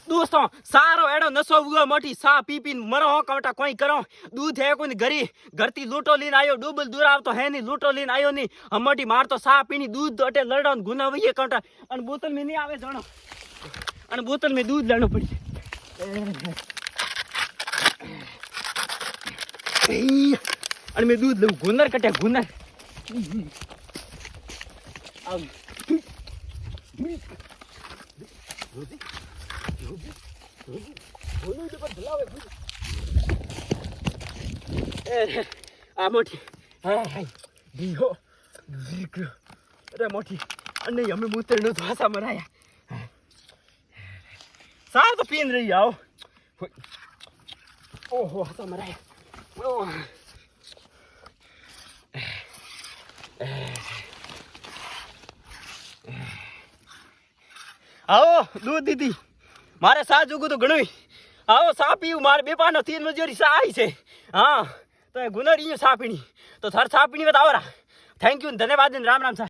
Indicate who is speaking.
Speaker 1: दोस्तों सारो एडो नशो हुआ मोटी सा पी पी मरो हो कवटा कोई करो दूध है कोई घरी घरती लूटो लीन आयो डूबल दूराव तो है नहीं लूटो लीन आयो नहीं हम मोटी मार तो सा पीनी दूध तो अटे लड़ो गुना वही कवटा अन बोतल में नहीं आवे जानो अन बोतल में दूध लेनो पड़ी अन में दूध लूं गुनर कटे गुनर अब आ मोटी अरे मोटी नहीं हमें मूत्र नो थोड़ा सा मराया सार तो पीन रही आओ ओहो हसा मराया आओ दूध दीदी मारे सा जुगू तो घणुं आओ सा पीવું મારે બે પાનો 3 મજૂરી सा आई છે हाँ तो गुनर सा पीनी तो थर सा पीनी बताओ थैंक यू धन्यवाद राम राम सा